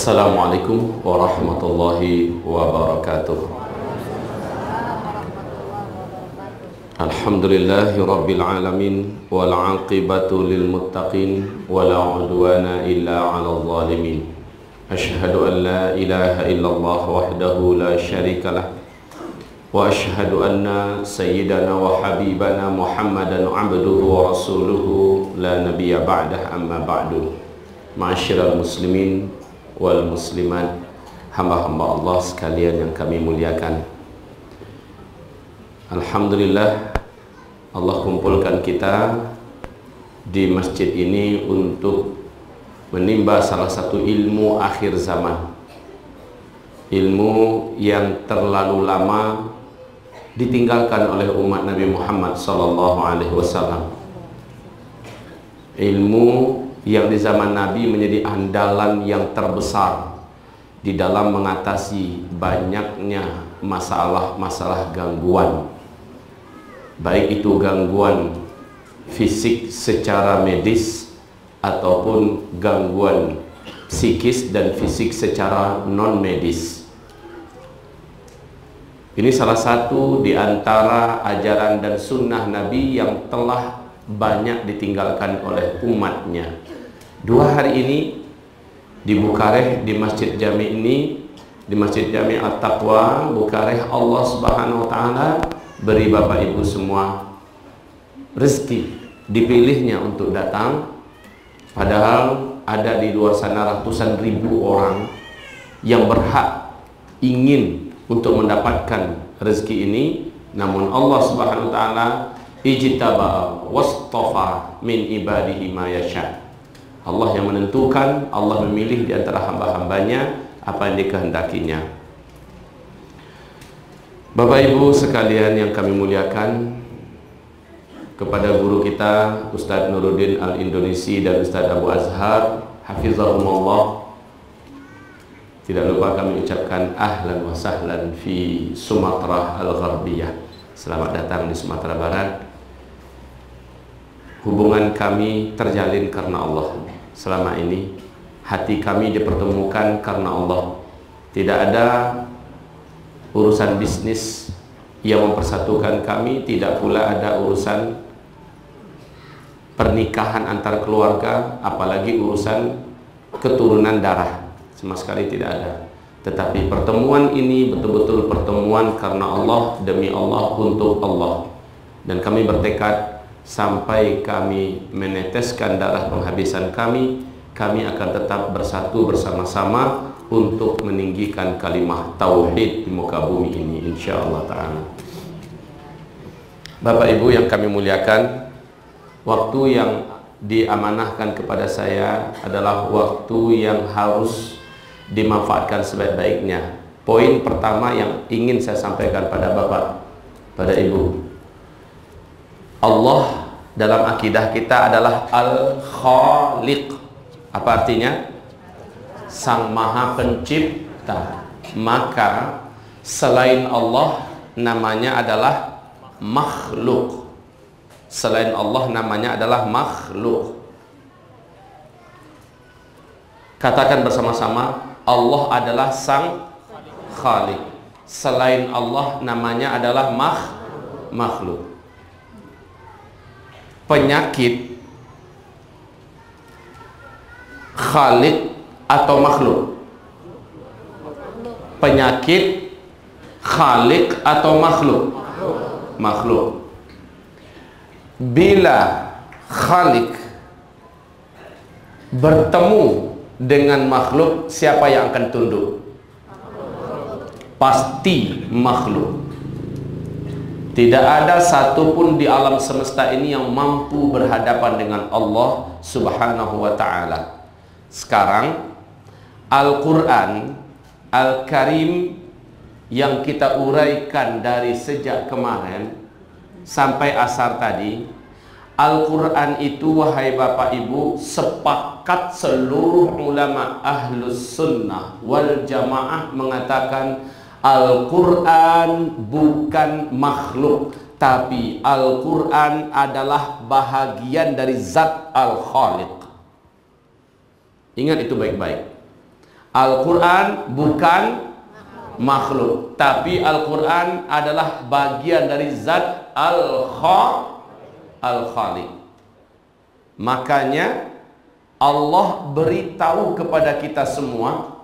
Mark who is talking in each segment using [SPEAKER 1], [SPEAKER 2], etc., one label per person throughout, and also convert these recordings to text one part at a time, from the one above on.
[SPEAKER 1] Assalamualaikum warahmatullahi wabarakatuh. Alhamdulillahi rabbil alamin wal aqibatu lil muttaqin wala udwana illa 'alal zalimin. Asyhadu an la ilaha illallah wahdahu la syarikalah wa asyhadu anna sayyidana wa habibana Muhammadan 'abduhu wa rasuluhu la nabiyya ba'dah, amma ba'du. Ma'asyiral muslimin wal muslimat, hamba-hamba Allah sekalian yang kami muliakan. Alhamdulillah, Allah kumpulkan kita di masjid ini untuk menimba salah satu ilmu akhir zaman, ilmu yang terlalu lama ditinggalkan oleh umat Nabi Muhammad SAW, ilmu yang di zaman Nabi menjadi andalan yang terbesar di dalam mengatasi banyaknya masalah-masalah gangguan, baik itu gangguan fisik secara medis ataupun gangguan psikis dan fisik secara non medis. Ini salah satu di antara ajaran dan sunnah Nabi yang telah banyak ditinggalkan oleh umatnya. 2 hari ini di Bukareh, di Masjid Jami ini, di Masjid Jami At-Taqwa Bukareh, Allah Subhanahu wa Ta'ala beri Bapak Ibu semua rezeki dipilihnya untuk datang, padahal ada di luar sana ratusan ribu orang yang berhak ingin untuk mendapatkan rezeki ini, namun Allah Subhanahu wa Ta'ala ijtaba wastafa min ibadihi ma yasha. Allah yang menentukan, Allah memilih di antara hamba-hambanya apa yang dikehendakinya. Bapak Ibu sekalian yang kami muliakan, kepada guru kita Ustadz Nuruddin Al-Indonesi dan Ustadz Abu Azhar hafizahumullah, tidak lupa kami ucapkan ahlan wa sahlan fi Sumatera Al-Gharbiyah. Selamat datang di Sumatera Barat. Hubungan kami terjalin karena Allah. Selama ini hati kami dipertemukan karena Allah. Tidak ada urusan bisnis yang mempersatukan kami, tidak pula ada urusan pernikahan antar keluarga, apalagi urusan keturunan darah, sama sekali tidak ada. Tetapi pertemuan ini betul-betul pertemuan karena Allah, demi Allah, untuk Allah. Dan kami bertekad sampai kami meneteskan darah penghabisan kami akan tetap bersatu bersama-sama untuk meninggikan kalimah tauhid di muka bumi ini, insyaallah ta'ala. Bapak Ibu yang kami muliakan, waktu yang diamanahkan kepada saya adalah waktu yang harus dimanfaatkan sebaik-baiknya. Poin pertama yang ingin saya sampaikan pada Bapak, pada Ibu, Allah dalam akidah kita adalah Al-Khaliq. Apa artinya? Sang Maha Pencipta. Maka selain Allah namanya adalah makhluk. Selain Allah namanya adalah makhluk. Katakan bersama-sama, Allah adalah Sang Khaliq. Selain Allah namanya adalah makhluk. Penyakit Khaliq atau makhluk? Penyakit Khaliq atau makhluk? Makhluk. Bila Khaliq bertemu dengan makhluk, siapa yang akan tunduk? Pasti makhluk. Tidak ada satupun di alam semesta ini yang mampu berhadapan dengan Allah Subhanahu wa Ta'ala. Sekarang Al-Quran Al-Karim yang kita uraikan dari sejak kemarin sampai asar tadi, Al-Quran itu, wahai Bapak Ibu, sepakat seluruh ulama Ahlus Sunnah wal Jamaah mengatakan Al-Quran bukan makhluk, tapi Al-Quran adalah bahagian dari zat Al-Khaliq. Ingat itu baik-baik. Al-Quran bukan makhluk, tapi Al-Quran adalah bagian dari zat Al-Khaliq. Makanya Allah beritahu kepada kita semua,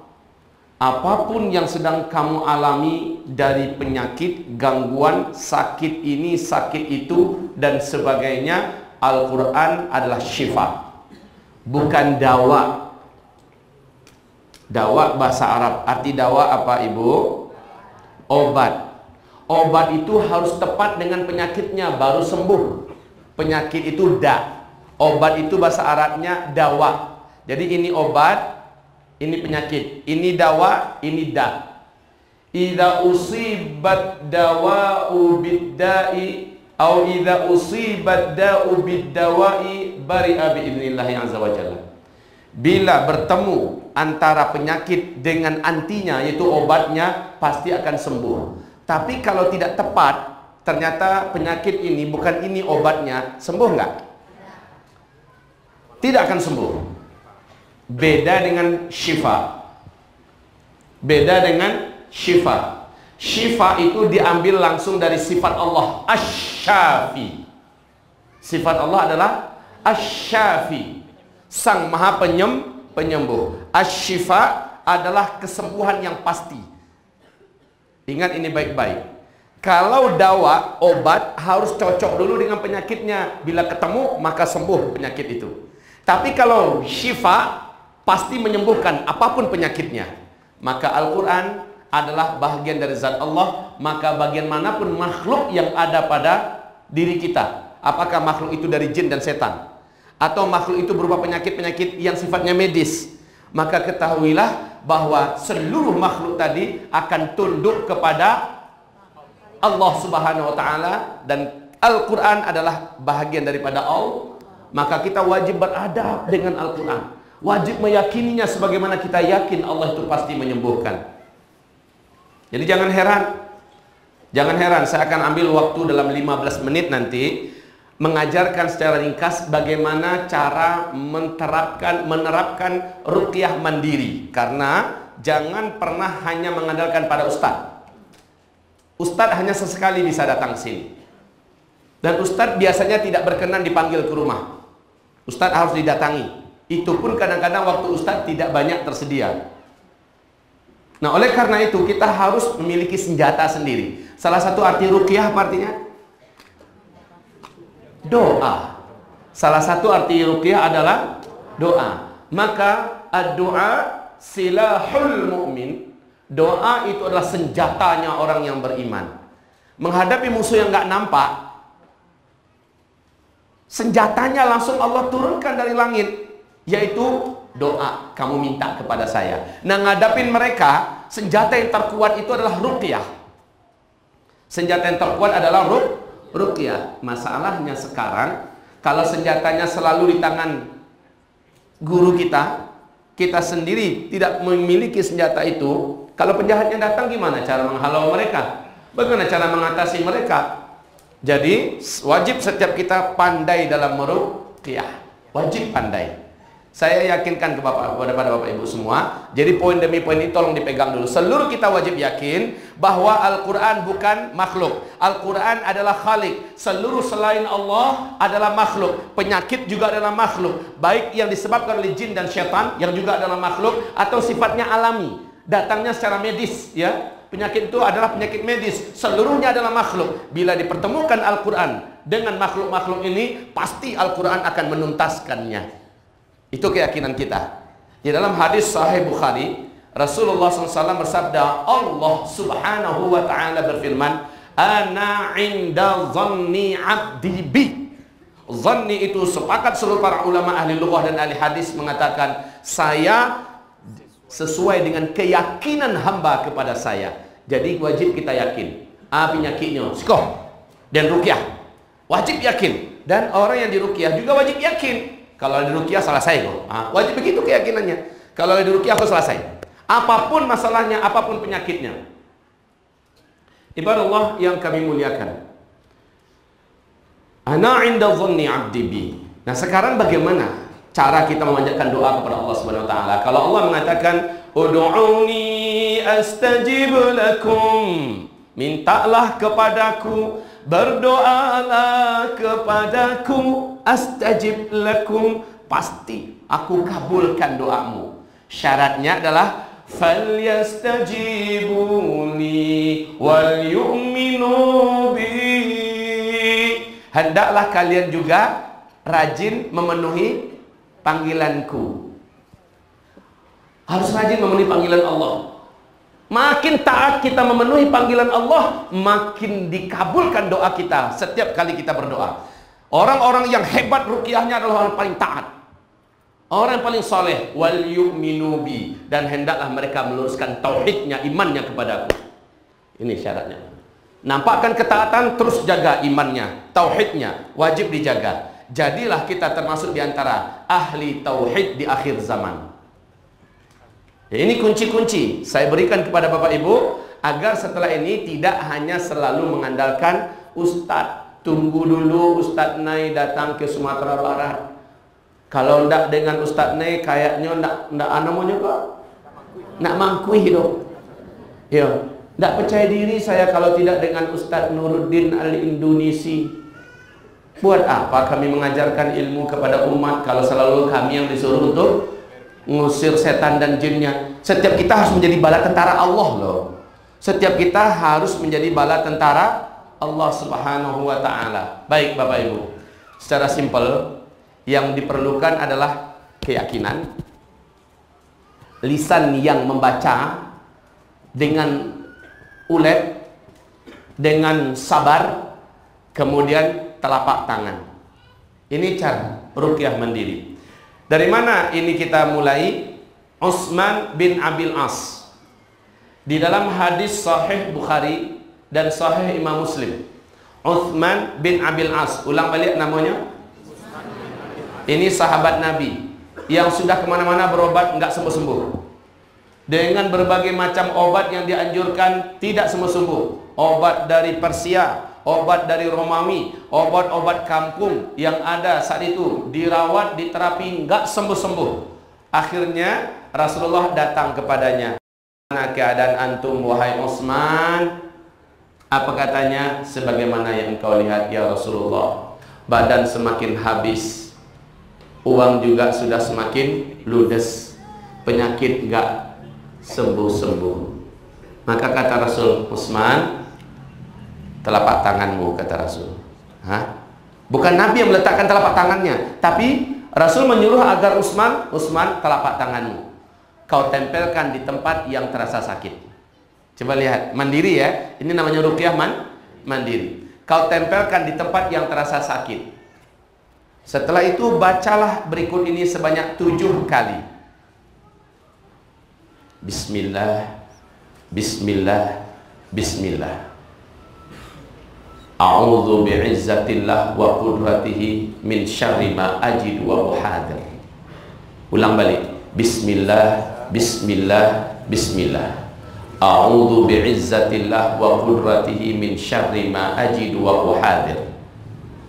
[SPEAKER 1] apapun yang sedang kamu alami dari penyakit, gangguan, sakit ini, sakit itu, dan sebagainya, Al-Quran adalah syifa, bukan dawa. Dawa bahasa Arab, arti dawa apa ibu? Obat. Obat itu harus tepat dengan penyakitnya baru sembuh. Penyakit itu da. Obat itu bahasa Arabnya dawa. Jadi ini obat, ini penyakit. Ini dawa, ini da. Idza usibat dawa'u bid-da'i au idza usibat da'u bid-dawa'i bari'a bi'idznillah azza wa jalla. Bila bertemu antara penyakit dengan antinya, yaitu obatnya, pasti akan sembuh. Tapi kalau tidak tepat, ternyata penyakit ini bukan ini obatnya, sembuh nggak? Tidak akan sembuh. Beda dengan syifa. Beda dengan syifa. Syifa itu diambil langsung dari sifat Allah, Asy-Syafi. Sifat Allah adalah Asy-Syafi, Sang Maha Penyembuh. Asy-Syifa adalah kesembuhan yang pasti. Ingat ini baik-baik. Kalau dawa, obat, harus cocok dulu dengan penyakitnya. Bila ketemu, maka sembuh penyakit itu. Tapi kalau syifa, pasti menyembuhkan apapun penyakitnya. Maka Al-Quran adalah bagian dari zat Allah. Maka bagian manapun makhluk yang ada pada diri kita, apakah makhluk itu dari jin dan setan, atau makhluk itu berupa penyakit-penyakit yang sifatnya medis, maka ketahuilah bahwa seluruh makhluk tadi akan tunduk kepada Allah Subhanahu wa Ta'ala, dan Al-Quran adalah bahagian daripada Allah. Maka kita wajib beradab dengan Al-Quran, wajib meyakininya sebagaimana kita yakin Allah itu pasti menyembuhkan. Jadi jangan heran, saya akan ambil waktu dalam 15 menit nanti mengajarkan secara ringkas bagaimana cara menerapkan ruqyah mandiri. Karena jangan pernah hanya mengandalkan pada ustadz. Ustadz hanya sesekali bisa datang sini, dan ustadz biasanya tidak berkenan dipanggil ke rumah. Ustadz harus didatangi. Itu pun kadang-kadang waktu ustadz tidak banyak tersedia. Nah, oleh karena itu kita harus memiliki senjata sendiri. Salah satu arti ruqyah apa artinya? Doa. Salah satu arti ruqyah adalah doa. Maka ad-du'a silahul mu'min. Doa itu adalah senjatanya orang yang beriman. Menghadapi musuh yang nggak nampak, senjatanya langsung Allah turunkan dari langit, yaitu doa. Kamu minta kepada saya. Nah, ngadapin mereka, senjata yang terkuat itu adalah ruqyah. Senjata yang terkuat adalah ruqyah. Masalahnya sekarang, kalau senjatanya selalu di tangan guru kita, kita sendiri tidak memiliki senjata itu. Kalau penjahatnya datang, gimana cara menghalau mereka? Bagaimana cara mengatasi mereka? Jadi wajib setiap kita pandai dalam meruqyah. Wajib pandai. Saya yakinkan kepada Bapak Ibu semua. Jadi poin demi poin ini tolong dipegang dulu. Seluruh kita wajib yakin bahwa Al-Quran bukan makhluk. Al-Quran adalah khalik. Seluruh selain Allah adalah makhluk. Penyakit juga adalah makhluk, baik yang disebabkan oleh jin dan syaitan, yang juga adalah makhluk, atau sifatnya alami, datangnya secara medis, ya. Penyakit itu adalah penyakit medis. Seluruhnya adalah makhluk. Bila dipertemukan Al-Quran dengan makhluk-makhluk ini, pasti Al-Quran akan menuntaskannya. Itu keyakinan kita. Di dalam hadis Sahih Bukhari, Rasulullah SAW bersabda, Allah Subhanahu wa Ta'ala berfirman, Ana inda zanni abdi bi. Zanni itu sepakat seluruh para ulama ahli lughah dan ahli hadis mengatakan, saya sesuai dengan keyakinan hamba kepada saya. Jadi wajib kita yakin. Penyakitnya sikoh dan ruqyah, wajib yakin. Dan orang yang diruqyah juga wajib yakin. Kalau diruqyah selesai kok. Wajib begitu keyakinannya. Kalau diruqyah kok selesai. Apapun masalahnya, apapun penyakitnya. Ibadah Allah yang kami muliakan. Ana inda dhanni 'abdi bi. Nah, sekarang bagaimana cara kita memanjatkan doa kepada Allah Subhanahu wa taala? Kalau Allah mengatakan Ud'uni astajib lakum. Mintalah kepadaku, berdoalah kepadaku, astajib lakum, pasti aku kabulkan doamu. Syaratnya adalah falyastajibuni wal yu'minu bi. Hendaklah kalian juga rajin memenuhi panggilanku. Harus rajin memenuhi panggilan Allah. Makin taat kita memenuhi panggilan Allah, makin dikabulkan doa kita setiap kali kita berdoa. Orang-orang yang hebat ruqyahnya adalah orang paling taat, orang yang paling soleh. Wal yu'minu bi, dan hendaklah mereka meluruskan tauhidnya, imannya kepadaku. Ini syaratnya. Nampakkan ketaatan, terus jaga imannya, tauhidnya wajib dijaga. Jadilah kita termasuk diantara ahli tauhid di akhir zaman. Ya, ini kunci-kunci saya berikan kepada Bapak Ibu agar setelah ini tidak hanya selalu mengandalkan Ustadz. Tunggu dulu Ustadz Nai datang ke Sumatera Barat. Kalau ndak dengan Ustadz Nai kayaknya ndak namanya kok nak mangkui dong. Ya, ndak percaya diri saya kalau tidak dengan Ustadz Nuruddin Al-Indonesi. Buat apa kami mengajarkan ilmu kepada umat kalau selalu kami yang disuruh untuk ngusir setan dan jinnya? Setiap kita harus menjadi bala tentara Allah loh. Setiap kita harus menjadi bala tentara Allah Subhanahu wa ta'ala. Baik Bapak Ibu, secara simpel yang diperlukan adalah keyakinan, lisan yang membaca dengan ulet, dengan sabar, kemudian telapak tangan. Ini cara ruqyah mandiri. Dari mana ini kita mulai? Utsman bin Abil As. Di dalam hadis Sahih Bukhari dan Sahih Imam Muslim, Utsman bin Abil As, ulang balik namanya. Ini sahabat Nabi yang sudah kemana-mana berobat nggak sembuh-sembuh. Dengan berbagai macam obat yang dianjurkan tidak sembuh-sembuh. Obat dari Persia, obat dari Romawi, obat-obat kampung yang ada saat itu, dirawat, diterapi, nggak sembuh-sembuh. Akhirnya Rasulullah datang kepadanya. Mana keadaan antum wahai Utsman? Apa katanya? Sebagaimana yang kau lihat ya Rasulullah, badan semakin habis, uang juga sudah semakin ludes, penyakit nggak sembuh-sembuh. Maka kata Rasul, Utsman, telapak tanganmu, kata Rasul. Hah? Bukan Nabi yang meletakkan telapak tangannya, tapi Rasul menyuruh agar Utsman, telapak tanganmu kau tempelkan di tempat yang terasa sakit. Coba lihat, mandiri ya. Ini namanya ruqyah mandiri. Kau tempelkan di tempat yang terasa sakit. Setelah itu bacalah berikut ini sebanyak 7 kali. Bismillah, Bismillah, Bismillah. A'udzu bi'izzatillah wa qudratihi min syarri ma ajid wa uhadir. Ulang balik. Bismillah, Bismillah, Bismillah. A'udzu bi'izzatillah wa qudratihi min syarri ma ajid wa uhadir.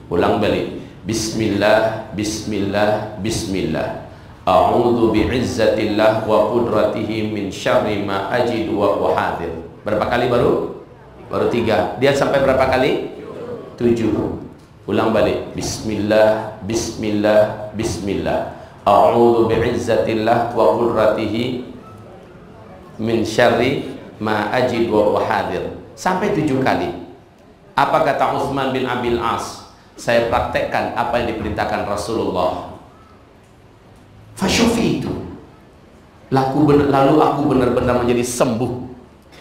[SPEAKER 1] Ulang balik. Bismillah, Bismillah, Bismillah. A'udzu bi'izzatillah wa qudratihi min syarri ma ajid wa uhadir. Berapa kali baru? Baru 3. Dia sampai berapa kali? 7. Ulang balik. Bismillah, Bismillah, Bismillah. A'udzu bi'izzatillah wa qudratihi min syarri ma ajid wa uhadir. Sampai 7 kali. Apa kata Utsman bin Abil As? Saya praktekkan apa yang diperintahkan Rasulullah. Fasyufi itu. Lalu aku benar-benar menjadi sembuh.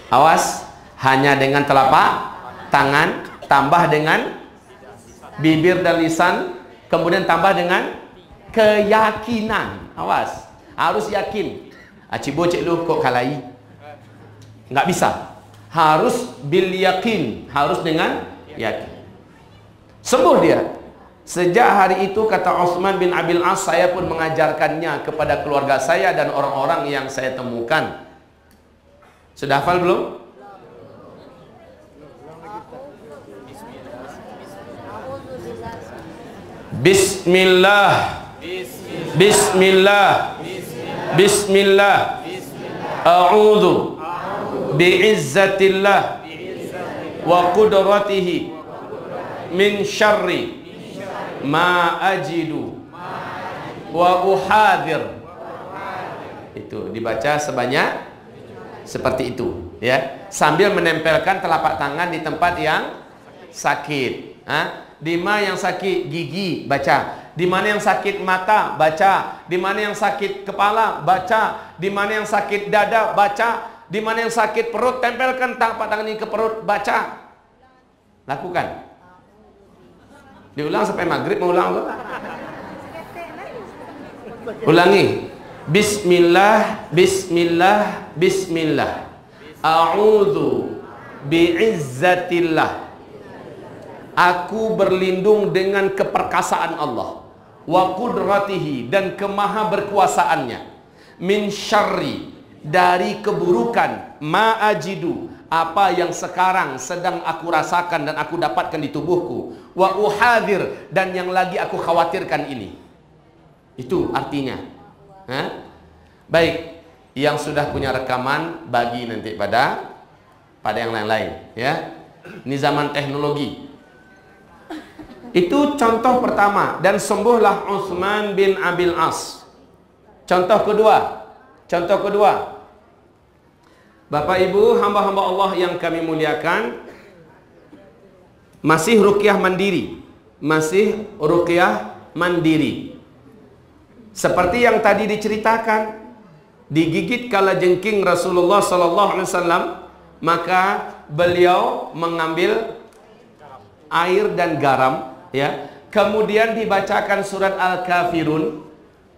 [SPEAKER 1] Awas, hanya dengan telapak tangan, tambah dengan bibir dan lisan, kemudian tambah dengan keyakinan. Awas, harus yakin. Cibo cik lu kok kalai, nggak bisa. Harus bil yakin, harus dengan yakin. Sembuh dia. Sejak hari itu, kata Utsman bin Abil As, saya pun mengajarkannya kepada keluarga saya dan orang-orang yang saya temukan. Sudah hafal belum? Bismillah, Bismillah, Bismillah. A'udzu bi'izzatillah wa qudratihi min syarri ma ajidu wa uhadir. Itu dibaca sebanyak seperti itu ya, sambil menempelkan telapak tangan di tempat yang sakit. Di mana yang sakit gigi baca, di mana yang sakit mata baca, di mana yang sakit kepala baca, di mana yang sakit dada baca, di mana yang sakit perut tempelkan telapak tangan ini ke perut baca. Lakukan. Diulang sampai maghrib. Mau ulang apa? Ulangi. Bismillah, bismillah, bismillah. A'udzu bi'izzatillah. Aku berlindung dengan keperkasaan Allah, wa qudratihi, dan kemaha berkuasaannya, min syarri, dari keburukan, ma ajidu, apa yang sekarang sedang aku rasakan dan aku dapatkan di tubuhku, wa uhadir, dan yang lagi aku khawatirkan ini. Itu artinya. Baik, yang sudah punya rekaman bagi nanti pada yang lain-lain ya. Ini zaman teknologi. Itu contoh pertama. Dan sembuhlah Utsman bin Abil As. Contoh kedua, Bapak Ibu hamba-hamba Allah yang kami muliakan, masih ruqyah mandiri. Seperti yang tadi diceritakan, digigit kalajengking Rasulullah sallallahu alaihi wasallam, maka beliau mengambil air dan garam ya, kemudian dibacakan surat Al-Kafirun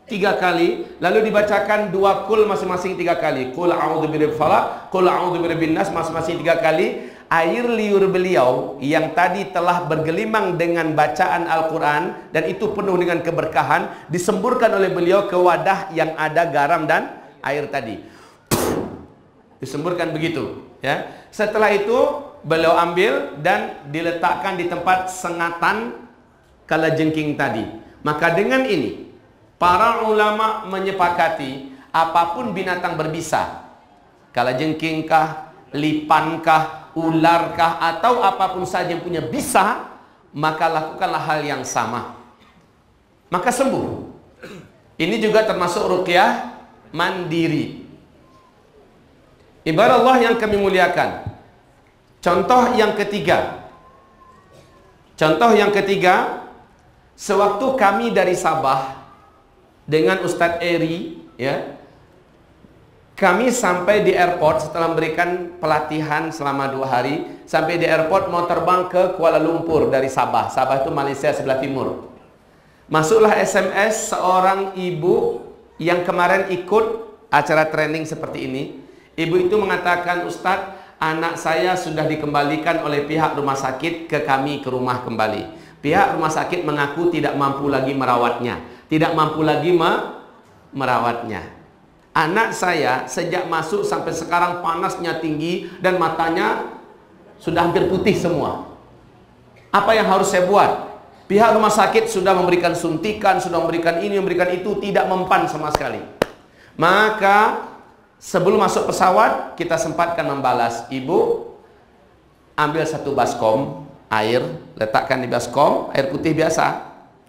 [SPEAKER 1] 3 kali, lalu dibacakan 2 kul masing-masing 3 kali, qul a'udzu birabbil falaq, qul a'udzu birabbin nas masing-masing 3 kali. Air liur beliau yang tadi telah bergelimang dengan bacaan Al-Quran dan itu penuh dengan keberkahan, disemburkan oleh beliau ke wadah yang ada garam dan air tadi. Disemburkan begitu ya. Setelah itu beliau ambil dan diletakkan di tempat sengatan kalajengking tadi. Maka dengan ini para ulama menyepakati, apapun binatang berbisa, kalajengkingkah, lipankah, ularkah, atau apapun saja yang punya bisa, maka lakukanlah hal yang sama, maka sembuh. Ini juga termasuk ruqyah mandiri. Ibarat Allah yang kami muliakan. Contoh yang ketiga, sewaktu kami dari Sabah dengan Ustadz Eri ya, kami sampai di airport setelah memberikan pelatihan selama 2 hari. Sampai di airport mau terbang ke Kuala Lumpur dari Sabah. Sabah itu Malaysia sebelah timur. Masuklah SMS seorang ibu yang kemarin ikut acara training seperti ini. Ibu itu mengatakan, Ustadz, anak saya sudah dikembalikan oleh pihak rumah sakit ke kami ke rumah kembali. Pihak rumah sakit mengaku tidak mampu lagi merawatnya. Merawatnya. Anak saya sejak masuk sampai sekarang panasnya tinggi dan matanya sudah hampir putih semua. Apa yang harus saya buat? Pihak rumah sakit sudah memberikan suntikan, sudah memberikan ini, memberikan itu, tidak mempan sama sekali. Maka sebelum masuk pesawat kita sempatkan membalas. Ibu, ambil 1 baskom air, letakkan di baskom, air putih biasa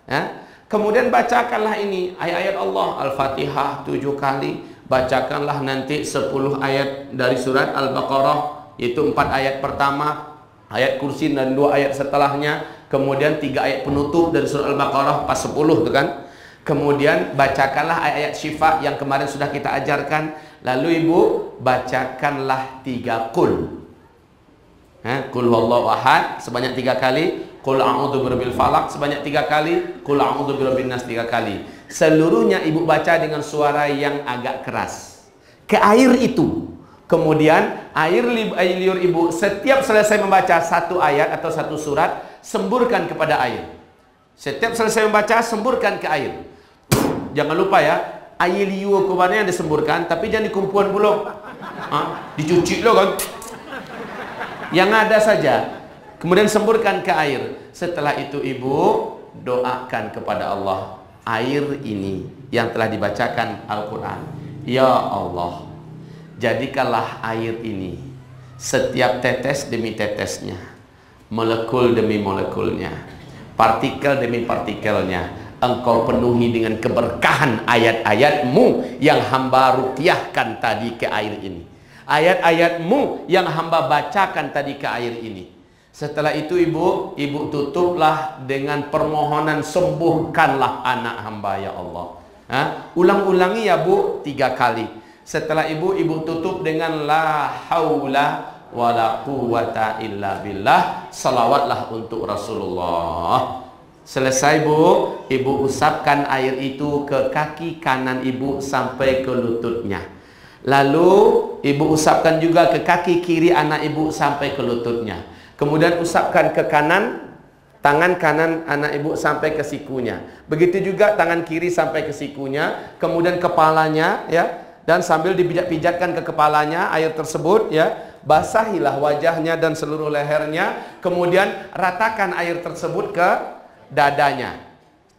[SPEAKER 1] ya. Kemudian bacakanlah ini ayat-ayat Allah, Al-Fatihah 7 kali, bacakanlah nanti 10 ayat dari surat Al-Baqarah, itu 4 ayat pertama, ayat kursi dan 2 ayat setelahnya, kemudian 3 ayat penutup dari surat Al-Baqarah pas 10 itu kan. Kemudian bacakanlah ayat-ayat syifa yang kemarin sudah kita ajarkan. Lalu ibu bacakanlah 3 kul. Qul huwallahu ahad sebanyak 3 kali, qul a'udzu birabbil falaq sebanyak 3 kali, qul a'udzu birabbin nas 3 kali. Seluruhnya ibu baca dengan suara yang agak keras ke air itu. Kemudian air liur ibu setiap selesai membaca 1 ayat atau 1 surat, semburkan kepada air. Setiap selesai membaca, semburkan ke air. Jangan lupa ya, air liur kemana yang disemburkan, tapi jangan dikumpulan bulog. Dicuci loh kan. Yang ada saja. Kemudian semburkan ke air. Setelah itu ibu doakan kepada Allah air ini yang telah dibacakan Al-Quran. Ya Allah, jadikanlah air ini setiap tetes demi tetesnya, molekul demi molekulnya, partikel demi partikelnya, engkau penuhi dengan keberkahan ayat-ayatmu yang hamba ruqyahkan tadi ke air ini, ayat-ayatmu yang hamba bacakan tadi ke air ini. Setelah itu ibu tutuplah dengan permohonan, sembuhkanlah anak hamba ya Allah. Ulang-ulangi ya bu 3 kali. Setelah ibu tutup dengan la haula wala quwata illa billah, salawatlah untuk Rasulullah. Selesai bu, ibu usapkan air itu ke kaki kanan ibu sampai ke lututnya. Lalu ibu usapkan juga ke kaki kiri anak ibu sampai ke lututnya. Kemudian usapkan ke kanan, tangan kanan anak ibu sampai ke sikunya. Begitu juga tangan kiri sampai ke sikunya. Kemudian kepalanya ya, dan sambil dipijat-pijatkan ke kepalanya air tersebut ya. Basahilah wajahnya dan seluruh lehernya. Kemudian ratakan air tersebut ke dadanya.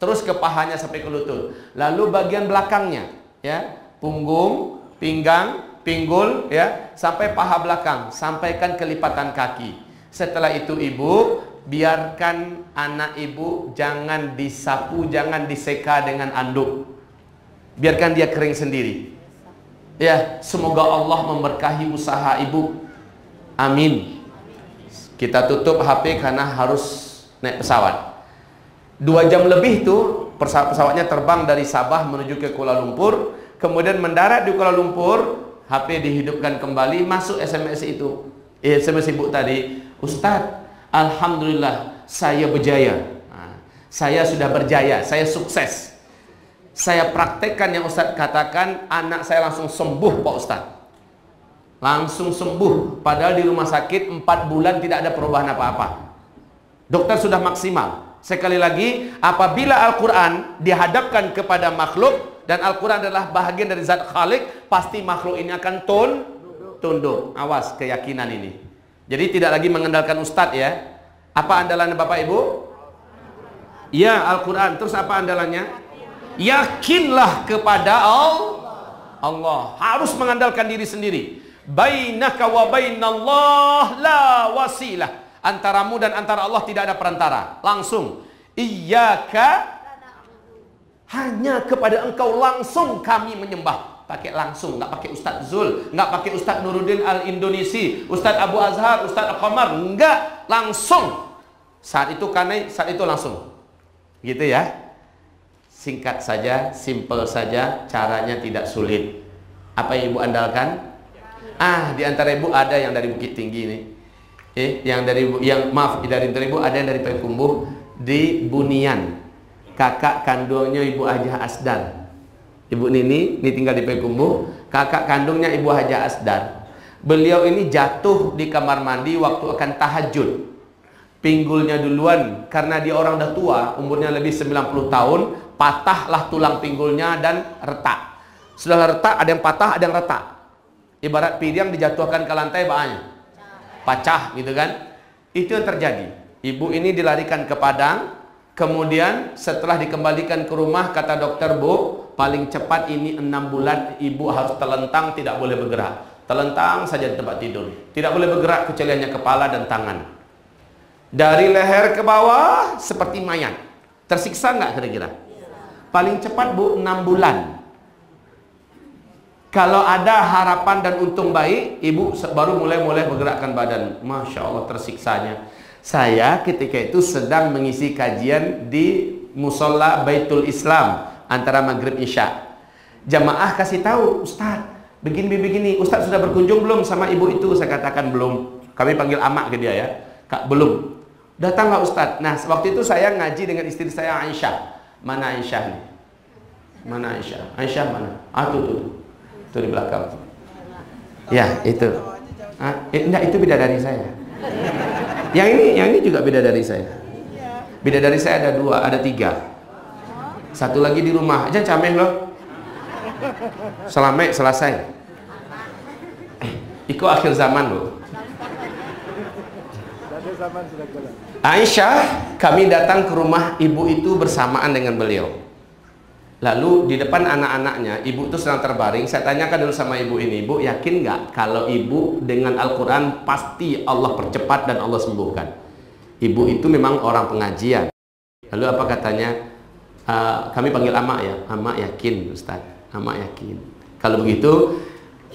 [SPEAKER 1] Terus ke pahanya sampai ke lutut. Lalu bagian belakangnya ya, punggung, pinggang, pinggul ya, sampai paha belakang, sampaikan ke lipatan kaki. Setelah itu ibu biarkan anak ibu jangan disapu, jangan diseka dengan anduk. Biarkan dia kering sendiri. Ya, semoga Allah memberkahi usaha ibu. Amin. Kita tutup HP karena harus naik pesawat. 2 jam lebih tuh pesawatnya terbang dari Sabah menuju ke Kuala Lumpur. Kemudian mendarat di Kuala Lumpur, HP dihidupkan kembali, masuk SMS itu. SMS ibu tadi. Ustadz, alhamdulillah saya berjaya. Saya sudah berjaya, saya sukses. Saya praktekkan yang Ustadz katakan, anak saya langsung sembuh Pak Ustadz. Langsung sembuh. Padahal di rumah sakit 4 bulan tidak ada perubahan apa-apa. Dokter sudah maksimal. Sekali lagi, apabila Al-Quran dihadapkan kepada makhluk, dan Al-Quran adalah bahagian dari zat Khalik, pasti makhluk ini akan tunduk. Awas keyakinan ini. Jadi tidak lagi mengandalkan ustadz ya. Apa andalan Bapak Ibu? Ya, Al-Quran. Terus apa andalannya? Yakinlah kepada Allah. Harus mengandalkan diri sendiri. Bainaka wa bainallah la wasilah. Antaramu dan antara Allah tidak ada perantara. Langsung. Iyyaka, hanya kepada engkau langsung kami menyembah. Pakai langsung, nggak pakai Ustadz Zul, nggak pakai Ustadz Nuruddin Al-Indonesi, Ustadz Abu Azhar, Ustadz Al-Qamar, nggak, langsung. Saat itu langsung. Gitu ya. Singkat saja, simple saja, caranya tidak sulit. Apa yang ibu andalkan? Di antara ibu ada yang dari Bukit Tinggi ini. Dari ibu ada yang dari Payakumbuh di Bunian. Kakak kandungnya Ibu Hajah Asdar. Ibu Nini, ini tinggal di Payakumbuh. Kakak kandungnya Ibu Hajah Asdar. Beliau ini jatuh di kamar mandi waktu akan tahajud. Pinggulnya duluan, karena dia orang udah tua, umurnya lebih 90 tahun, patahlah tulang pinggulnya dan retak. Sudah retak, ada yang patah, ada yang retak. Ibarat piring dijatuhkan ke lantai, banyak pecah gitu kan. Itu yang terjadi. Ibu ini dilarikan ke Padang. Kemudian setelah dikembalikan ke rumah, kata dokter, Bu, paling cepat ini 6 bulan ibu harus telentang, tidak boleh bergerak. Telentang saja di tempat tidur. Tidak boleh bergerak kecuali hanya kepala dan tangan. Dari leher ke bawah seperti mayat. Tersiksa nggak kira-kira? Paling cepat Bu 6 bulan. Kalau ada harapan dan untung baik, ibu baru mulai bergerakkan badan. Masya Allah tersiksanya. Saya ketika itu sedang mengisi kajian di Musola Baitul Islam antara Maghrib Isya. Jamaah kasih tahu, Ustadz, begini. Ustadz sudah berkunjung belum sama ibu itu? Saya katakan belum. Kami panggil amak ke dia ya. Kak, belum. Datanglah Ustadz. Nah, waktu itu saya ngaji dengan istri saya Aisyah. Mana Aisyah nih? Mana Aisyah? Aisyah mana? Tuh. Itu di belakang. Ya, itu. Enggak, itu bidadari saya. Yang ini juga bidadari saya. Bidadari saya ada 2, ada 3. Satu lagi di rumah. Aja cameh loh. Selesai. Iko akhir zaman loh. Aisyah, kami datang ke rumah ibu itu bersamaan dengan beliau. Lalu di depan anak-anaknya, ibu itu sedang terbaring. Saya tanyakan dulu sama ibu ini, ibu yakin nggak kalau ibu dengan Al-Quran pasti Allah percepat dan Allah sembuhkan? Ibu itu memang orang pengajian. Lalu apa katanya? Kami panggil Amak ya. Amak yakin Ustaz, Amak yakin. Kalau begitu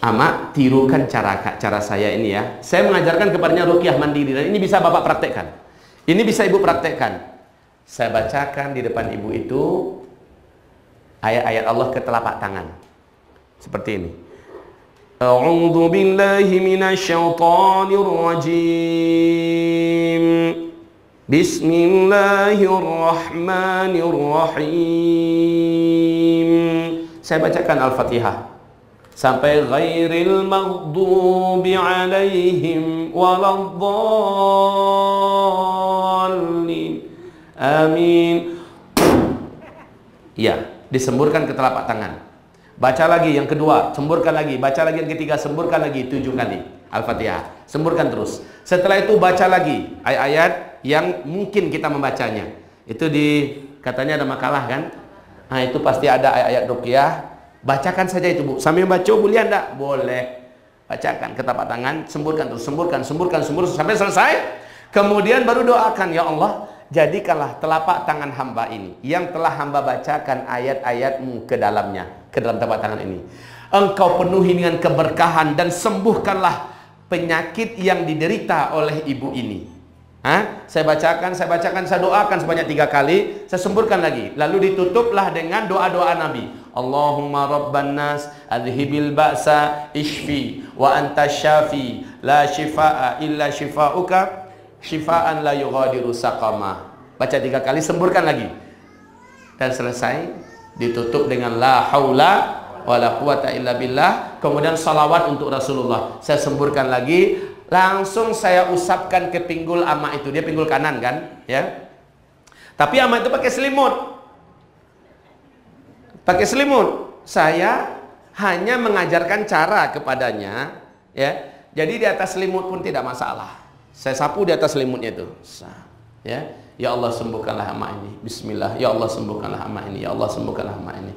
[SPEAKER 1] Amak tirukan cara saya ini ya. Saya mengajarkan kepadanya ruqyah mandiri, dan ini bisa Bapak praktekkan. Ini bisa Ibu praktekkan. Saya bacakan di depan ibu itu ayat-ayat Allah ke telapak tangan. Seperti ini. A'udzu billahi minasyaitonir rajim. Bismillahirrahmanirrahim. Saya bacakan Al-Fatihah sampai ghairil maghdubi alaihim waladdallin. Amin. Ya, disemburkan ke telapak tangan. Baca lagi yang kedua, semburkan lagi. Baca lagi yang ketiga, semburkan lagi 7 kali Al-Fatihah. Semburkan terus. Setelah itu baca lagi ayat-ayat yang mungkin kita membacanya. Itu katanya ada makalah kan? Nah, itu pasti ada ayat-ayat ruqyah. Bacakan saja itu, Bu. Sambil baca boleh enggak? Boleh. Bacakan ke telapak tangan, semburkan terus, semburkan sampai selesai. Kemudian baru doakan, ya Allah, jadikanlah telapak tangan hamba ini yang telah hamba bacakan ayat-ayatmu ke dalamnya, ke dalam telapak tangan ini. Engkau penuhi dengan keberkahan dan sembuhkanlah penyakit yang diderita oleh ibu ini. Saya bacakan, saya doakan sebanyak 3 kali, saya semburkan lagi. Lalu ditutuplah dengan doa-doa Nabi. Allahumma rabban nas adhibil ba'sa ishfi wa anta syafi la shifaa illa shifauka syifaan la yughadiru saqama. Baca 3 kali, semburkan lagi. Dan selesai, ditutup dengan la haula wala quwata illa billah. Kemudian salawat untuk Rasulullah. Saya semburkan lagi, langsung saya usapkan ke pinggul Amak itu. Dia pinggul kanan kan, ya. Tapi Amak itu pakai selimut. Saya hanya mengajarkan cara kepadanya, ya. Jadi di atas selimut pun tidak masalah. Saya sapu di atas selimutnya itu. Ya, ya Allah sembuhkanlah Amak ini. Bismillah. Ya Allah sembuhkanlah Amak ini. Ya Allah sembuhkanlah Amak ini.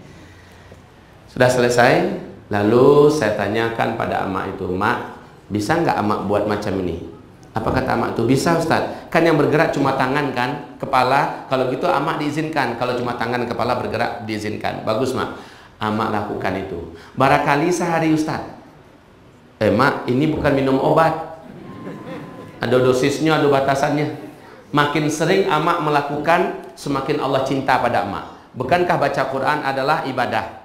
[SPEAKER 1] Sudah selesai. Lalu saya tanyakan pada Amak itu, Mak, bisa nggak Amak buat macam ini? Apa kata Amak itu? Bisa Ustaz. Kan yang bergerak cuma tangan kan, kepala. Kalau gitu Amak diizinkan. Kalau cuma tangan kepala bergerak diizinkan. Bagus Mak. Amak lakukan itu. Barangkali sehari Ustaz. Mak, ini bukan minum obat. Ada dosisnya, ada batasannya. Makin sering Amak melakukan, semakin Allah cinta pada Amak. Bukankah baca Quran adalah ibadah?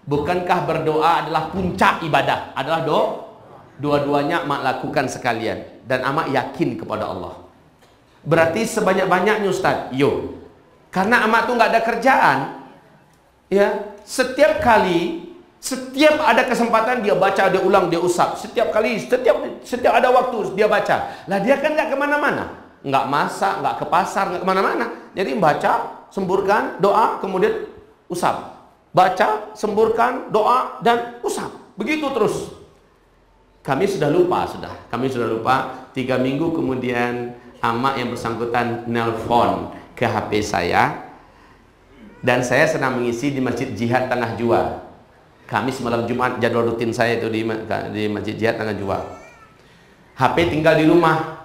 [SPEAKER 1] Bukankah berdoa adalah puncak ibadah? Adalah doa. Dua-duanya Amak lakukan sekalian. Dan Amak yakin kepada Allah. Berarti sebanyak-banyaknya Ustaz. Yo. Karena Amak tuh nggak ada kerjaan. Ya. Setiap ada kesempatan dia baca, dia ulang, dia usap. Setiap ada waktu dia baca. Lah dia kan nggak kemana-mana, nggak masak, nggak ke pasar, nggak kemana-mana. Jadi baca, semburkan, doa, kemudian usap. Baca, semburkan, doa, dan usap. Begitu terus. Kami sudah lupa. 3 minggu kemudian Amak yang bersangkutan nelpon ke HP saya. Dan saya sedang mengisi di Masjid Jihad Tengah Jua. Kamis malam Jumat, jadwal rutin saya itu di Masjid Jihad Tengah Jua. HP tinggal di rumah.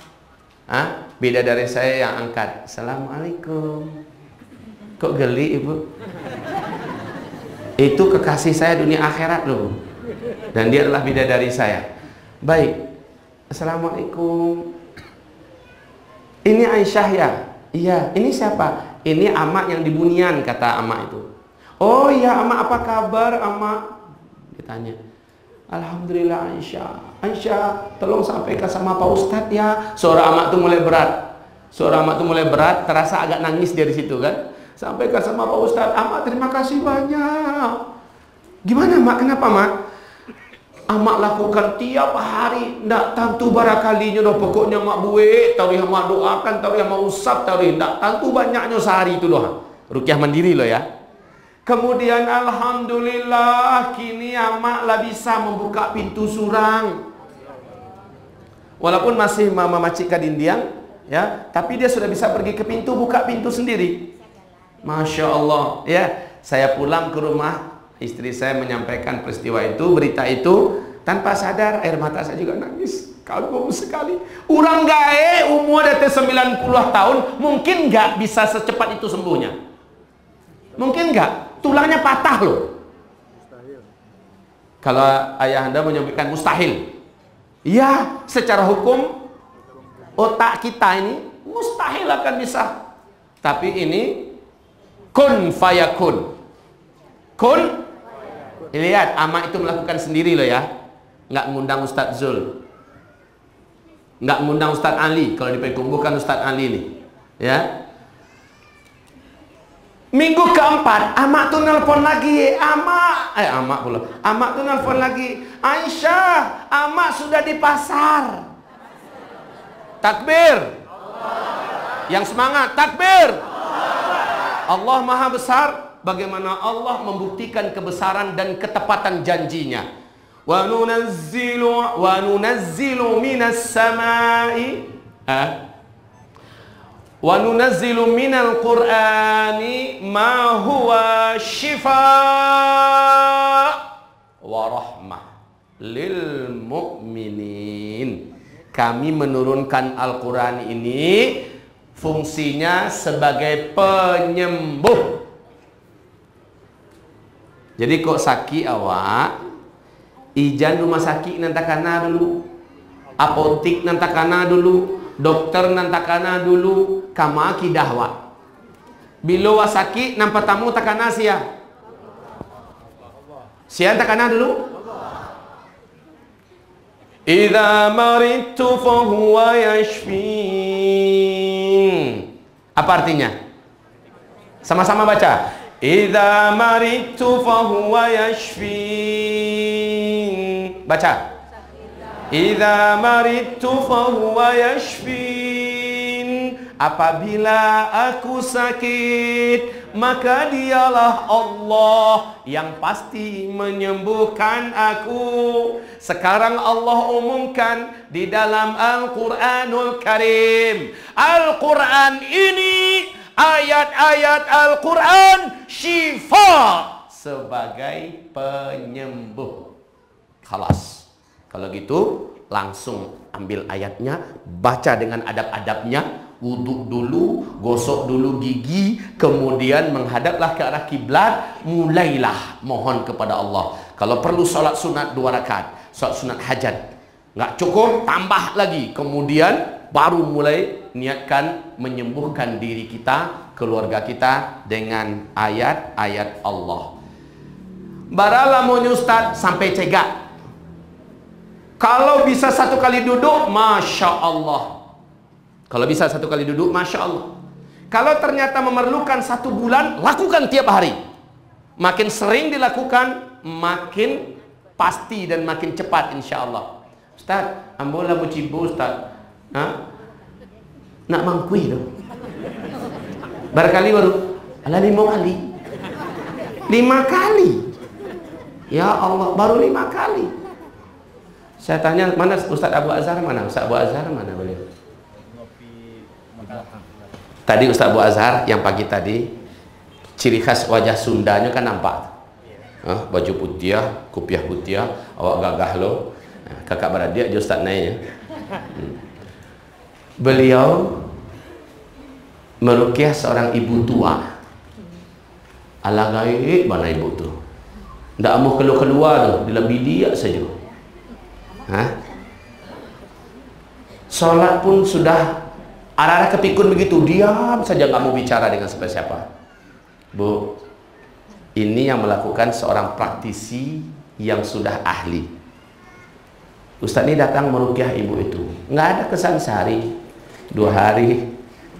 [SPEAKER 1] Beda dari saya yang angkat. Assalamualaikum. Kok geli ibu? Itu kekasih saya dunia akhirat loh. Dan dia adalah bidadari saya. Baik. Assalamualaikum. Ini Aisyah ya? Iya. Ini siapa? Ini Amak yang di Bunian, kata Amak itu. Oh iya Amak, apa kabar Amak? Ditanya. Alhamdulillah Aisyah. Aisyah, tolong sampaikan sama Pak Ustadz ya. Suara Amak tuh mulai berat. Terasa agak nangis dari situ kan. Sampaikan sama Pak Ustadz. Amak terima kasih banyak. Gimana Mak? Kenapa Mak? Amak lakukan tiap hari, ndak tentu barakalinya doh, pokoknya Mak buat, tahu yang Mak doakan, tahu yang Mak usap, tahu ndak tentu banyaknya sehari itu doang. Ruqyah mandiri loh ya. Kemudian alhamdulillah kini Amak lah bisa membuka pintu surang. Walaupun masih mama macik kadindiang ya, tapi dia sudah bisa pergi ke pintu, buka pintu sendiri. Masya Allah ya. Saya pulang ke rumah, istri saya menyampaikan peristiwa itu, berita itu, tanpa sadar air mata saya juga nangis. Kalbu sekali. Orang gae umur dari 90 tahun mungkin nggak bisa secepat itu sembuhnya. Mungkin nggak, tulangnya patah loh. Kalau ayah anda menyampaikan mustahil, ya secara hukum otak kita ini mustahil akan bisa. Tapi ini kun fayakun. Kun, lihat amak itu melakukan sendiri loh ya, nggak ngundang Ustadz Zul, nggak ngundang Ustadz Ali. Kalau diperkumpulkan Ustadz Ali nih, ya. Minggu keempat, amak tuh nelpon lagi, amak tuh nelpon lagi, Aisyah, amak sudah di pasar. Takbir. Yang semangat, takbir. Allah Maha Besar. Bagaimana Allah membuktikan kebesaran dan ketepatan janjinya. Wa nunazzilu minas samai wa nunazzilu minal qur'ani ma huwa shifaa wa rahmah lil mu'minin. Kami menurunkan Al-Quran ini fungsinya sebagai penyembuh. Jadi kok sakit awak, ijan rumah sakit nantakana dulu, apotik nantakana dulu, dokter nantakana dulu, kamaki dahwa. Bila wasaki nampak tamu takana sia. Sia takana dulu. Idza maridtu fa huwa yashfin. Apa artinya? Sama-sama baca. Idza maridtu fa huwa yashfin. Baca. Idza maridtu fa huwa yashfin. Apabila aku sakit, maka dialah Allah yang pasti menyembuhkan aku. Sekarang Allah umumkan di dalam Al-Quranul Karim. Al-Quran ini, ayat-ayat Al-Quran syifa, sebagai penyembuh. Khalas. Kalau gitu langsung ambil ayatnya, baca dengan adab-adabnya, wudhu dulu, gosok dulu gigi, kemudian menghadaplah ke arah kiblat, mulailah mohon kepada Allah. Kalau perlu sholat sunat 2 rakaat, sholat sunat hajat, nggak cukup tambah lagi, kemudian baru mulai niatkan menyembuhkan diri kita, keluarga kita dengan ayat-ayat Allah. Baralah mau Ustaz sampai cegak. Kalau bisa 1 kali duduk, Masya Allah. Kalau bisa 1 kali duduk, Masya Allah. Kalau ternyata memerlukan 1 bulan, lakukan tiap hari. Makin sering dilakukan, makin pasti dan makin cepat insya Allah. Ustaz, ambola mucibu Ustaz. Nak mangkui dong. Barangkali baru, ala 5 kali. 5 kali. Ya Allah, baru 5 kali. Saya tanya, mana Ustaz Abu Azhar mana? Ustaz Abu Azhar mana beliau? Tadi Ustaz Abu Azhar yang pagi tadi, ciri khas wajah Sundanya kan nampak. Baju putih, kopiah putih, awak gagah lo. Kakak beradik aja Ustaz naik ya. Beliau meruqyah seorang ibu tua. Ala gaib mana ibu tu? Ndak mau keluar tu, dalam bilik saja. Sholat pun sudah arah-arah kepikun begitu, diam saja, nggak mau bicara dengan siapa-siapa. Bu, ini yang melakukan seorang praktisi yang sudah ahli. Ustaz ini datang meruqyah ibu itu, nggak ada kesan sehari 2 hari,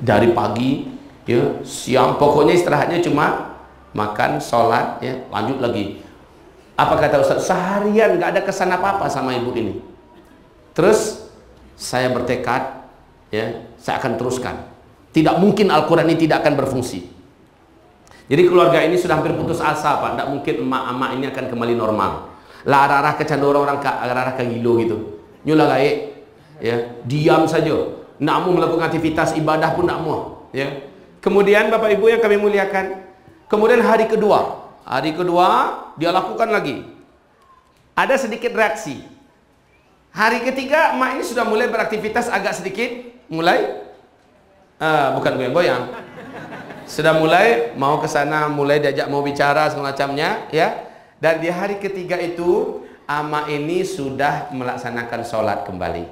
[SPEAKER 1] dari pagi ya siang, pokoknya istirahatnya cuma makan, sholat ya, lanjut lagi. Apa kata Ustaz? Seharian nggak ada kesan apa-apa sama ibu ini. Terus saya bertekad ya, saya akan teruskan. Tidak mungkin Al-Quran ini tidak akan berfungsi. Jadi keluarga ini sudah hampir putus asa Pak. Tidak mungkin emak-emak ini akan kembali normal. Lah arah-arah kecanduan orang, arah-arah ke gilo gitu. Nyulah gaik ya, diam saja. Tidak mau melakukan aktivitas ibadah pun tidak mau ya. Kemudian Bapak Ibu yang kami muliakan, Kemudian hari kedua dia lakukan lagi. Ada sedikit reaksi. Hari ketiga emak ini sudah mulai beraktivitas agak sedikit mulai bukan goyang-goyang. Sudah mulai mau ke sana, mulai diajak mau bicara semacamnya, ya. Dan di hari ketiga itu ama ini sudah melaksanakan sholat kembali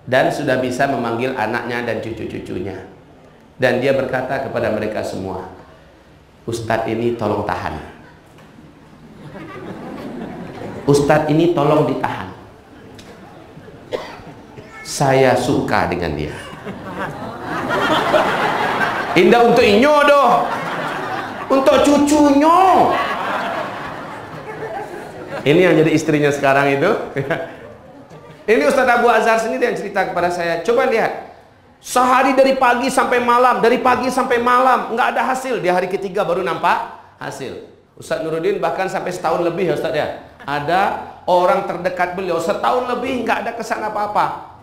[SPEAKER 1] dan sudah bisa memanggil anaknya dan cucu-cucunya. Dan dia berkata kepada mereka semua, Ustadz ini tolong tahan, Ustadz ini tolong ditahan, saya suka dengan dia. Indah untuk inyo doh, untuk cucunya. Ini yang jadi istrinya sekarang itu. Ini Ustadz Abu Azhar sendiri yang cerita kepada saya. Coba lihat, sehari dari pagi sampai malam, nggak ada hasil. Di hari ketiga baru nampak hasil. Ustadz Nuruddin bahkan sampai setahun lebih ya Ustadz ya. Ada orang terdekat beliau setahun lebih nggak ada kesan apa-apa.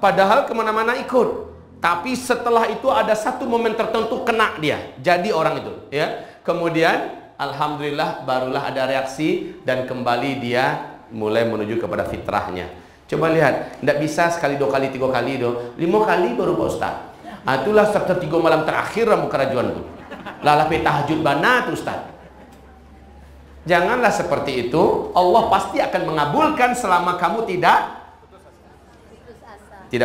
[SPEAKER 1] Padahal kemana-mana ikut. Tapi setelah itu ada satu momen tertentu kena dia, jadi orang itu, ya. Kemudian alhamdulillah barulah ada reaksi dan kembali dia mulai menuju kepada fitrahnya. Coba lihat, tidak bisa sekali, 2 kali, 3 kali, 5 kali baru Pak Ustaz. Itulah serta 3 malam terakhir ramu kerajuan tuh. Lalape tahajud bana tuh Ustaz. Janganlah seperti itu. Allah pasti akan mengabulkan selama kamu tidak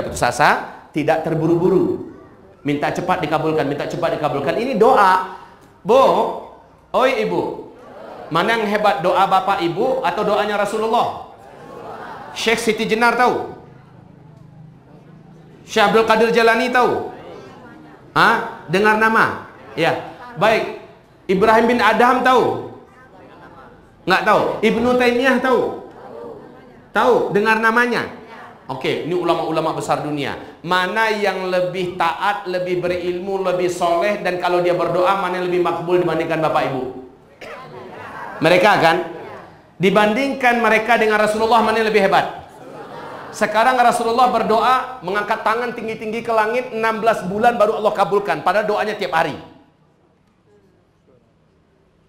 [SPEAKER 1] putus asa. Tidak terburu-buru, minta cepat dikabulkan, minta cepat dikabulkan. Ini doa, Bu, oi ibu, mana yang hebat, doa bapak ibu atau doanya Rasulullah? Syekh Siti Jenar tahu? Syekh Abdul Qadir Jalani tahu? Dengar nama? Ya, baik. Ibrahim bin Adham tahu? Nggak tahu. Ibnu Taimiyah tahu? Tahu, dengar namanya? Oke, ini ulama-ulama besar dunia. Mana yang lebih taat, lebih berilmu, lebih soleh, dan kalau dia berdoa mana yang lebih makbul dibandingkan bapak ibu? Mereka kan? Dibandingkan mereka dengan Rasulullah, mana yang lebih hebat? Sekarang Rasulullah berdoa, mengangkat tangan tinggi-tinggi ke langit 16 bulan baru Allah kabulkan. Padahal doanya tiap hari.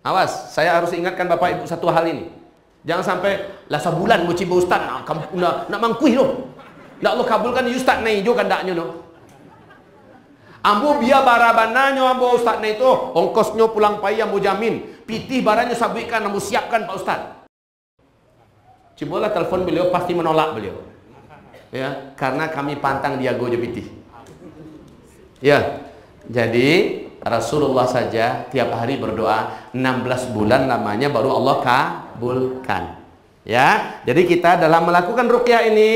[SPEAKER 1] Awas, saya harus ingatkan bapak ibu satu hal ini. Jangan sampai lah sebulan mau ciba ustaz nak mangkuih loh. Nak Allah kabulkan ustaz nai jo kandaknya loh. Ambo biar barabananya ambo ustaz nai itu ongkosnya pulang payah ambo jamin. Pitih barangnya sabuikan ambo siapkan Pak Ustaz. Cobalah telepon beliau pasti menolak beliau. Ya, karena kami pantang dia gojo pitih. Ya. Jadi Rasulullah saja tiap hari berdoa 16 bulan lamanya baru Allah kabulkan. Ya, jadi kita dalam melakukan ruqyah ini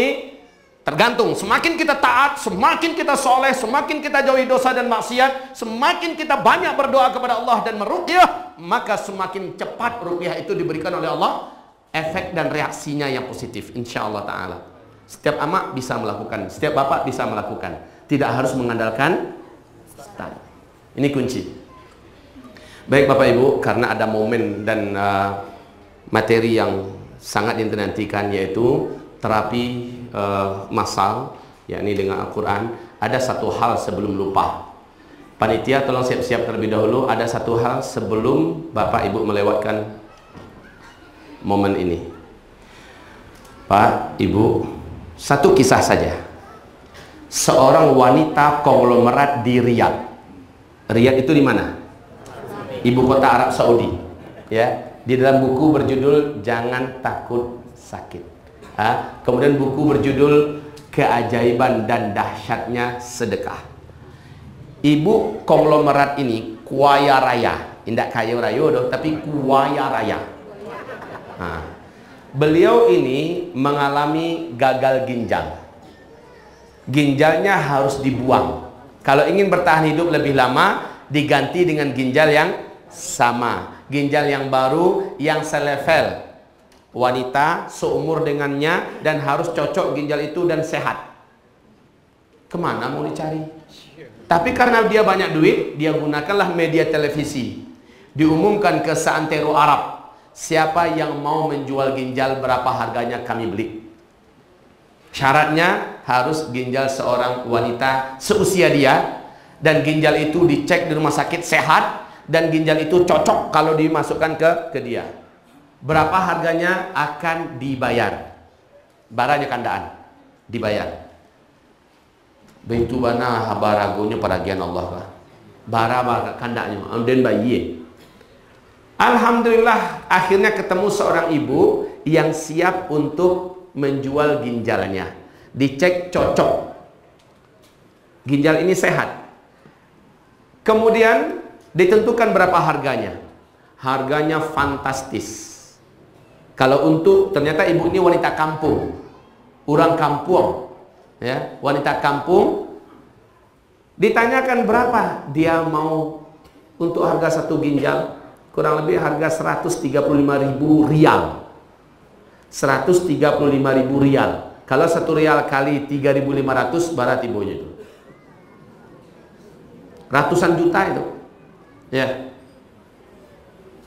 [SPEAKER 1] tergantung, semakin kita taat, semakin kita soleh, semakin kita jauhi dosa dan maksiat, semakin kita banyak berdoa kepada Allah dan meruqyah, maka semakin cepat ruqyah itu diberikan oleh Allah efek dan reaksinya yang positif, insya Allah Ta'ala. Setiap amak bisa melakukan, setiap bapak bisa melakukan, tidak harus mengandalkan ustaz. Ini kunci. Baik Bapak Ibu, karena ada momen dan materi yang sangat dinantikan, yaitu terapi massal, yakni dengan Al-Quran. Ada satu hal sebelum lupa, panitia tolong siap-siap terlebih dahulu. Ada satu hal sebelum Bapak Ibu melewatkan momen ini. Pak Ibu, satu kisah saja. Seorang wanita konglomerat di Riyadh. Riyadh itu di mana? Ibu kota Arab Saudi. Ya, di dalam buku berjudul Jangan Takut Sakit. Kemudian buku berjudul Keajaiban dan Dahsyatnya Sedekah. Ibu konglomerat ini kuaya raya, tidak kaya raya doh, tapi kuaya raya. Beliau ini mengalami gagal ginjal. Ginjalnya harus dibuang. Kalau ingin bertahan hidup lebih lama, diganti dengan ginjal yang sama, ginjal yang baru, yang selevel, wanita seumur dengannya, dan harus cocok ginjal itu dan sehat. Kemana mau dicari? Tapi karena dia banyak duit, dia gunakanlah media televisi. Diumumkan ke seantero Arab, siapa yang mau menjual ginjal, berapa harganya kami beli. Syaratnya harus ginjal seorang wanita seusia dia, dan ginjal itu dicek di rumah sakit sehat, dan ginjal itu cocok kalau dimasukkan ke dia. Berapa harganya akan dibayar? Baranya kandaan dibayar. Bentu bana habaragonya paragian Allah kah? Bara kandanya den bayi. Alhamdulillah akhirnya ketemu seorang ibu yang siap untuk menjual ginjalnya. Dicek cocok. Ginjal ini sehat. Kemudian ditentukan berapa harganya. Harganya fantastis. Kalau untuk, ternyata ibu ini wanita kampung, orang kampung, ya, wanita kampung. Ditanyakan berapa dia mau untuk harga satu ginjal, kurang lebih harga 135.000 rial. 135.000 rial. Kalau 1 rial kali 3.500 barat ibunya itu. Ratusan juta itu. Ya.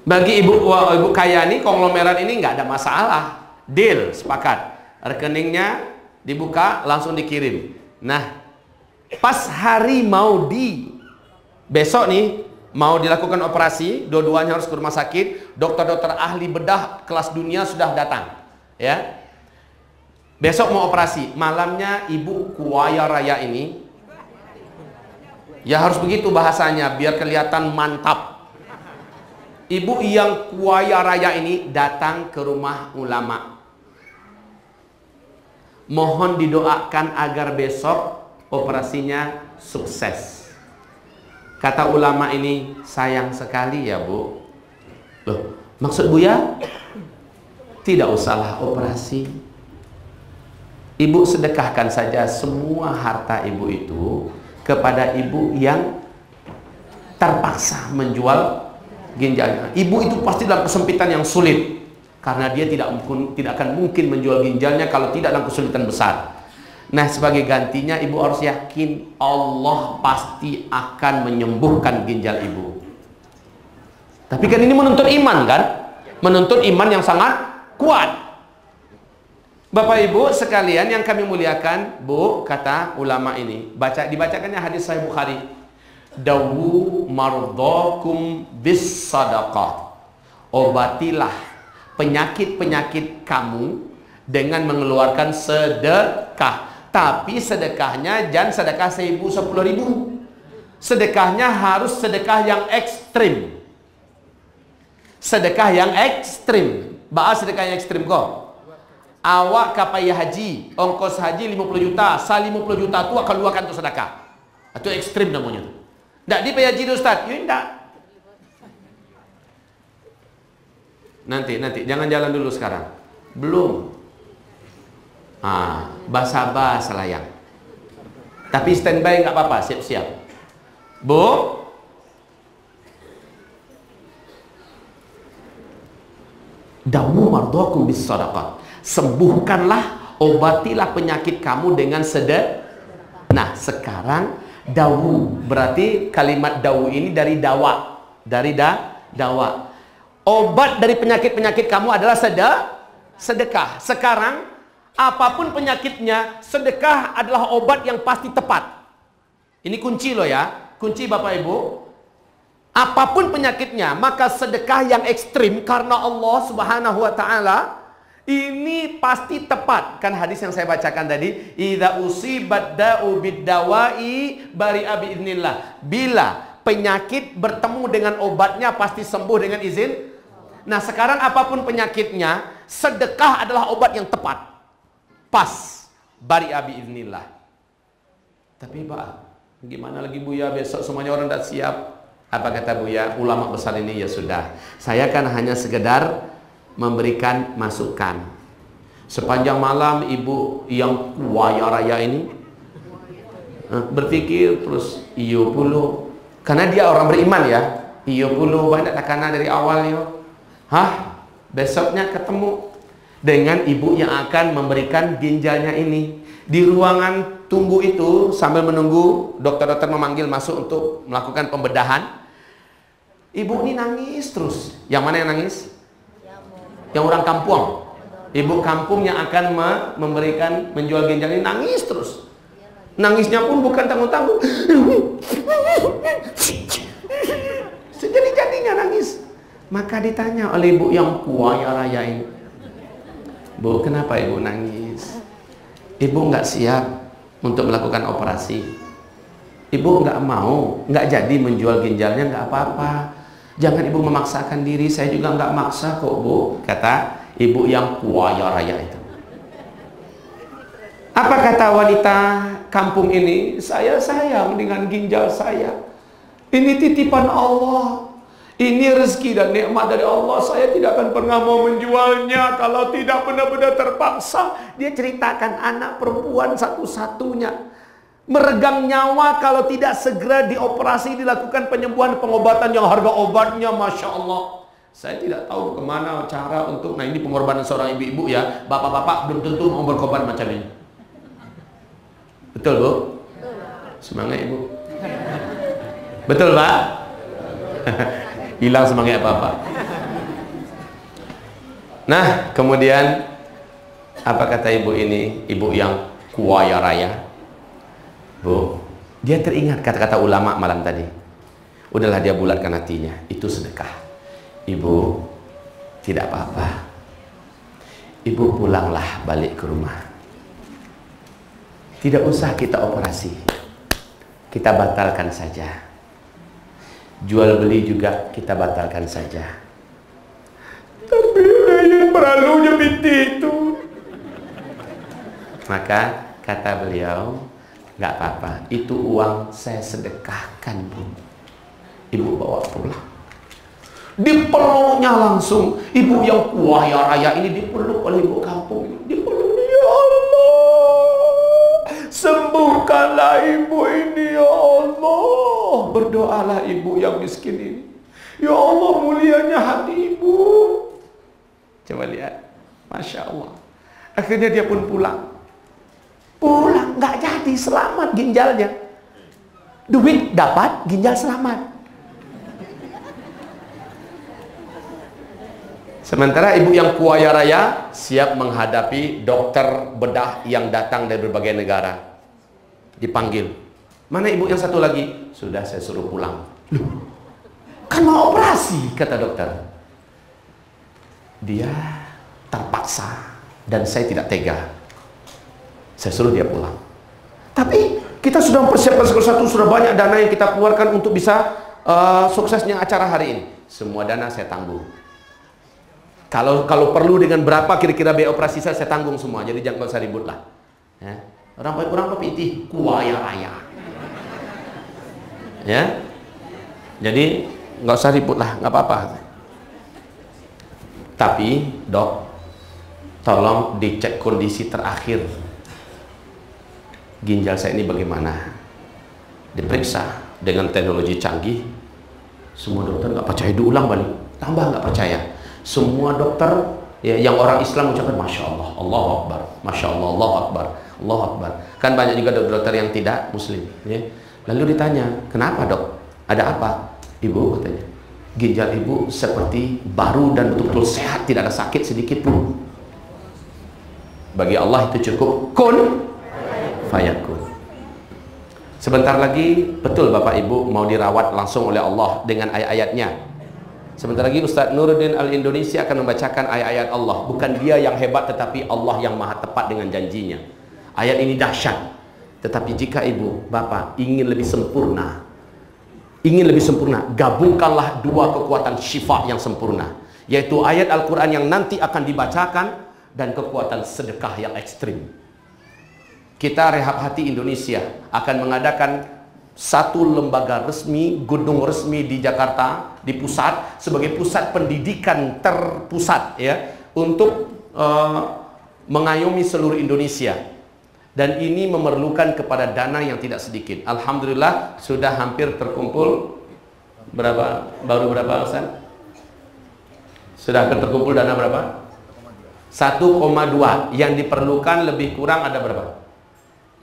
[SPEAKER 1] Bagi ibu kaya ini, konglomerat ini nggak ada masalah. Deal, sepakat. Rekeningnya dibuka, langsung dikirim. Nah, pas hari mau besok nih, mau dilakukan operasi, dua-duanya harus ke rumah sakit. Dokter-dokter ahli bedah kelas dunia sudah datang. Ya. Besok mau operasi. Malamnya ibu kuaya raya ini, ya harus begitu bahasanya, biar kelihatan mantap. Ibu yang kuaya raya ini datang ke rumah ulama. Mohon didoakan agar besok operasinya sukses. Kata ulama ini, sayang sekali ya Bu. Loh, maksud Buya? Tidak usahlah operasi. Ibu sedekahkan saja semua harta ibu itu kepada ibu yang terpaksa menjual ginjalnya. Ibu itu pasti dalam kesempitan yang sulit, karena dia tidak akan mungkin menjual ginjalnya kalau tidak dalam kesulitan besar. Nah, sebagai gantinya ibu harus yakin Allah pasti akan menyembuhkan ginjal ibu. Tapi kan ini menuntut iman kan? Menuntut iman yang sangat kuat. Bapak Ibu sekalian yang kami muliakan, Bu, kata ulama ini, dibacakannya hadis Sahih Bukhari. Dawu mardakum bis sadaqah. Obatilah penyakit-penyakit kamu dengan mengeluarkan sedekah. Tapi sedekahnya jangan sedekah 1.000, 10.000. Sedekahnya harus sedekah yang ekstrim. Sedekah yang ekstrim. Bahas sedekah yang ekstrim kok. Awak kapaya haji, ongkos haji 50 juta, 50 juta itu akan keluarkan untuk sedekah. Itu ekstrim namanya. Tidak dipayah haji Ustaz. Ya tidak. Nanti jangan jalan dulu sekarang. Belum. Basa-basa layang. Tapi standby nggak apa-apa, siap-siap. Bu, dawu mardakum bis sadaqah. Sembuhkanlah, obatilah penyakit kamu dengan sedekah. Nah, sekarang dawu berarti kalimat dawu ini dari dawa, dawa. Obat dari penyakit-penyakit kamu adalah sedekah. Sekarang apapun penyakitnya, sedekah adalah obat yang pasti tepat. Ini kunci loh ya, kunci Bapak Ibu. Apapun penyakitnya, maka sedekah yang ekstrim karena Allah Subhanahu wa taala ini pasti tepat. Kan hadis yang saya bacakan tadi, idza usibat da'u bid-dawa'i bari'a biidznillah. Bila penyakit bertemu dengan obatnya pasti sembuh dengan izin. Nah, sekarang apapun penyakitnya, sedekah adalah obat yang tepat. Pas, bari'a biidznillah. Tapi Pak, gimana lagi Buya, besok semuanya orang tidak siap. Apa kata Buya? Ulama besar ini, ya sudah, saya kan hanya sekedar memberikan masukan. Sepanjang malam ibu yang kuaya raya ini berpikir terus, iyo puluh, karena dia orang beriman ya, iyo puluh banyak takana dari awal yo. Besoknya ketemu dengan ibu yang akan memberikan ginjalnya ini. Di ruangan tunggu itu sambil menunggu dokter-dokter memanggil masuk untuk melakukan pembedahan, ibu ini nangis terus. Yang mana yang nangis? Yang orang kampung. Ibu kampung yang akan menjual ginjal ini nangis terus. Nangisnya pun bukan tanggung-tanggung. Jadi-jadinya nangis. Maka ditanya oleh ibu yang kaya raya ini, Bu, kenapa ibu nangis? Ibu nggak siap untuk melakukan operasi. Ibu nggak mau, nggak jadi menjual ginjalnya, nggak apa-apa. Jangan ibu memaksakan diri, saya juga nggak maksa kok, Bu, kata ibu yang kaya raya itu. Apa kata wanita kampung ini? Saya sayang dengan ginjal saya. Ini titipan Allah. Ini rezeki dan nikmat dari Allah. Saya tidak akan pernah mau menjualnya kalau tidak benar-benar terpaksa. Dia ceritakan anak perempuan satu-satunya meregang nyawa kalau tidak segera dioperasi, dilakukan penyembuhan, pengobatan yang harga obatnya Masya Allah. Saya tidak tahu kemana cara untuk, nah ini pengorbanan seorang ibu-ibu ya. Bapak-bapak belum tentu mau berkorban macam ini. Betul, Bu? Semangat Ibu. Betul, Pak? Hilang semangat Bapak. Nah, kemudian apa kata ibu ini? Ibu yang kaya raya. Bu, dia teringat kata-kata ulama malam tadi. Udahlah, dia bulatkan hatinya. Itu sedekah. Ibu, tidak apa-apa. Ibu pulanglah balik ke rumah. Tidak usah kita operasi. Kita batalkan saja. Jual beli juga kita batalkan saja. Tapi yang perlunya binti itu. Maka kata beliau, nggak apa-apa, itu uang saya sedekahkan, Bu. Ibu bawa pulang. Dipeluknya langsung. Ibu yang kaya raya ini dipeluk oleh ibu kampung ini. Dipeluk, ya Allah, sembuhkanlah ibu ini, ya Allah. Berdoalah ibu yang miskin ini. Ya Allah, mulianya hati ibu. Coba lihat, Masya Allah. Akhirnya dia pun pulang. Pulang, nggak jadi, selamat ginjalnya. Duit dapat, ginjal selamat. Sementara ibu yang kaya raya siap menghadapi dokter bedah yang datang dari berbagai negara. Dipanggil. Mana ibu yang satu lagi? Sudah saya suruh pulang. Loh, kan mau operasi, kata dokter. Dia terpaksa dan saya tidak tega. Saya suruh dia pulang. Tapi kita sudah mempersiapkan segala sesuatu, sudah banyak dana yang kita keluarkan untuk bisa suksesnya acara hari ini. Semua dana saya tanggung. Kalau perlu dengan berapa kira-kira biaya operasi saya tanggung semua. Jadi jangan usah ribut lah. Ya. Orang pepitih kuaya raya. Ya. Jadi nggak usah ribut lah, nggak apa-apa. Tapi dok, tolong dicek kondisi terakhir ginjal saya ini bagaimana. Diperiksa dengan teknologi canggih. Semua dokter nggak percaya, diulang balik, tambah nggak percaya. Semua dokter ya, yang orang Islam ucapkan Masya Allah, Allahu Akbar, Masya Allah, Allahu Akbar, Allahu Akbar. Kan banyak juga dokter yang tidak Muslim. Ya. Lalu ditanya, kenapa dok? Ada apa? Ibu katanya, ginjal ibu seperti baru dan betul-betul sehat, tidak ada sakit sedikit pun. Bagi Allah itu cukup kun fayakun. Sebentar lagi, betul Bapak Ibu mau dirawat langsung oleh Allah dengan ayat-ayatnya. Sebentar lagi Ustaz Nuruddin Al-Indonesia akan membacakan ayat-ayat Allah. Bukan dia yang hebat, tetapi Allah yang maha tepat dengan janjinya. Ayat ini dahsyat. Tetapi jika ibu, bapak ingin lebih sempurna, gabungkanlah dua kekuatan syifa yang sempurna, yaitu ayat Al-Quran yang nanti akan dibacakan dan kekuatan sedekah yang ekstrim. Kita Rehab Hati Indonesia akan mengadakan satu lembaga resmi, gedung resmi di Jakarta, di pusat, sebagai pusat pendidikan terpusat ya, untuk mengayomi seluruh Indonesia. Dan ini memerlukan kepada dana yang tidak sedikit. Alhamdulillah sudah hampir terkumpul berapa? Baru berapa Ustaz? Sudah hampir terkumpul dana berapa? 1,2. Yang diperlukan lebih kurang ada berapa?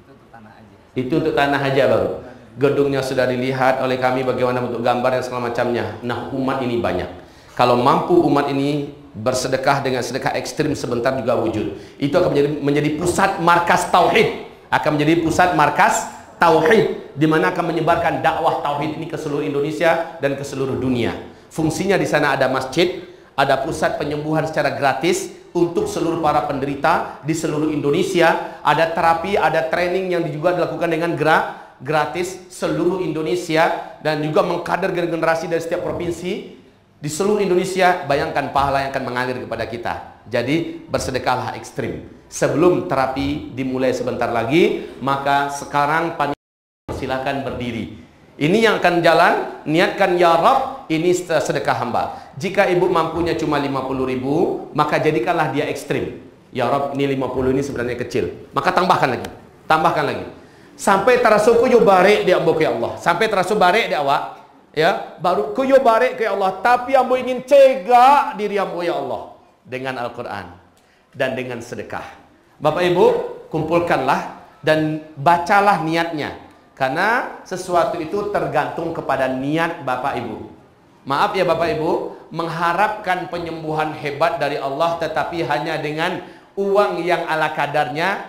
[SPEAKER 1] Itu untuk tanah aja. Itu untuk tanah aja baru. Gedungnya sudah dilihat oleh kami, bagaimana bentuk gambar dan segala macamnya. Nah, umat ini banyak. Kalau mampu umat ini bersedekah dengan sedekah ekstrim sebentar juga wujud. Itu akan menjadi pusat markas tauhid. Akan menjadi pusat markas tauhid, di mana akan menyebarkan dakwah tauhid ini ke seluruh Indonesia dan ke seluruh dunia. Fungsinya di sana ada masjid, ada pusat penyembuhan secara gratis untuk seluruh para penderita di seluruh Indonesia, ada terapi, ada training yang juga dilakukan dengan gratis seluruh Indonesia, dan juga mengkader generasi dari setiap provinsi di seluruh Indonesia. Bayangkan pahala yang akan mengalir kepada kita. Jadi bersedekahlah ekstrim. Sebelum terapi dimulai sebentar lagi, maka sekarang silakan berdiri. Ini yang akan jalan, niatkan ya Rabb, ini sedekah hamba. Jika ibu mampunya cuma 50.000, maka jadikanlah dia ekstrim. Ya Rabb, ini 50 ini sebenarnya kecil. Maka tambahkan lagi. Sampai terasa kuyo barek dia ambo ke Allah. Sampai terasa barek dia awak, ya, baru kuyo barek ke Allah. Tapi ambo ingin cegah diri ambo ya Allah dengan Al-Qur'an dan dengan sedekah. Bapak Ibu, kumpulkanlah dan bacalah niatnya. Karena sesuatu itu tergantung kepada niat Bapak Ibu. Maaf ya Bapak Ibu, mengharapkan penyembuhan hebat dari Allah tetapi hanya dengan uang yang ala kadarnya,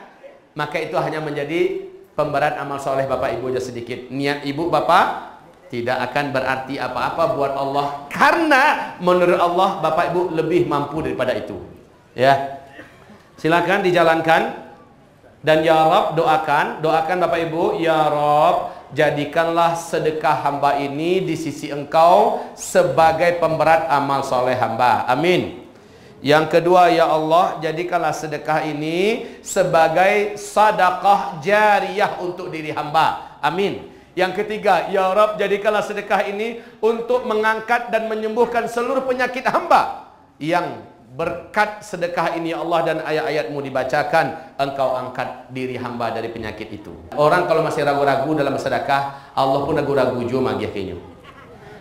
[SPEAKER 1] maka itu hanya menjadi pemberat amal soleh Bapak Ibu aja sedikit. Niat Ibu Bapak tidak akan berarti apa-apa buat Allah, karena menurut Allah Bapak Ibu lebih mampu daripada itu. Ya, silakan dijalankan. Dan ya Rabb, doakan Bapak Ibu, ya Rabb, jadikanlah sedekah hamba ini di sisi Engkau sebagai pemberat amal soleh hamba. Amin. Yang kedua, ya Allah, jadikanlah sedekah ini sebagai sedekah jariyah untuk diri hamba. Amin. Yang ketiga, ya Rabb, jadikanlah sedekah ini untuk mengangkat dan menyembuhkan seluruh penyakit hamba. Yang berkat sedekah ini ya Allah dan ayat-ayat-Mu dibacakan, Engkau angkat diri hamba dari penyakit itu. Orang kalau masih ragu-ragu dalam sedekah, Allah pun ragu-ragu juga magiah kenyo.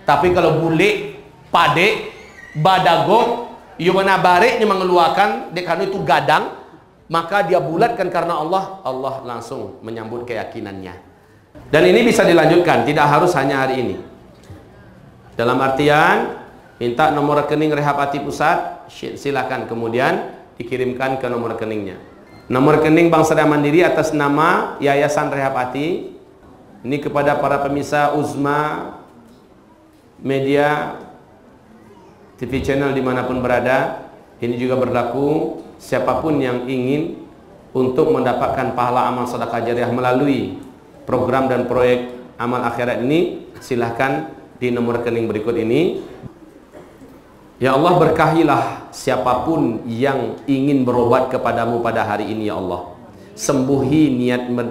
[SPEAKER 1] Tapi kalau bule, pade, badago, yumana bareknya mengeluarkan dekanu itu gadang, maka dia bulatkan karena Allah, Allah langsung menyambut keyakinannya. Dan ini bisa dilanjutkan, tidak harus hanya hari ini. Dalam artian minta nomor rekening Rehab Hati Pusat, silakan kemudian dikirimkan ke nomor rekeningnya. Nomor rekening Bank Syariah Mandiri atas nama Yayasan Rehab Hati. Ini kepada para pemirsa Uzma Media TV channel dimanapun berada. Ini juga berlaku siapapun yang ingin untuk mendapatkan pahala amal sedekah jariah melalui program dan proyek amal akhirat ini, silahkan di nomor rekening berikut ini. Ya Allah, berkahilah siapapun yang ingin berobat kepadamu pada hari ini ya Allah. Sembuhi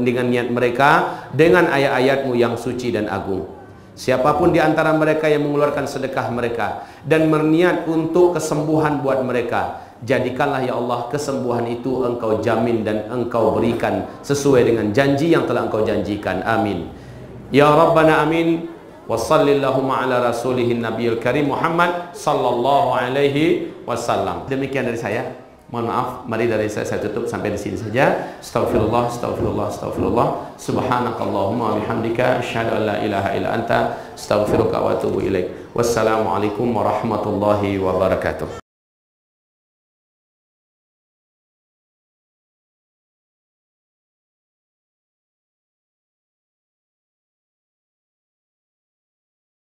[SPEAKER 1] dengan niat mereka dengan ayat-ayat-Mu yang suci dan agung. Siapapun di antara mereka yang mengeluarkan sedekah mereka dan berniat untuk kesembuhan buat mereka, jadikanlah ya Allah kesembuhan itu Engkau jamin dan Engkau berikan sesuai dengan janji yang telah Engkau janjikan. Amin. Ya Rabbana amin. Wa sallallahu ala rasulihin nabiyil karim Muhammad sallallahu alaihi wasallam. Demikian dari saya. Mohon maaf, mari dari saya tutup sampai di sini saja. Astagfirullah, astagfirullah, astagfirullah. Subhanakallahumma wa bihamdika asyhadu an la ilaha illa anta astaghfiruka wa atubu ilaik. Wassalamualaikum warahmatullahi wabarakatuh.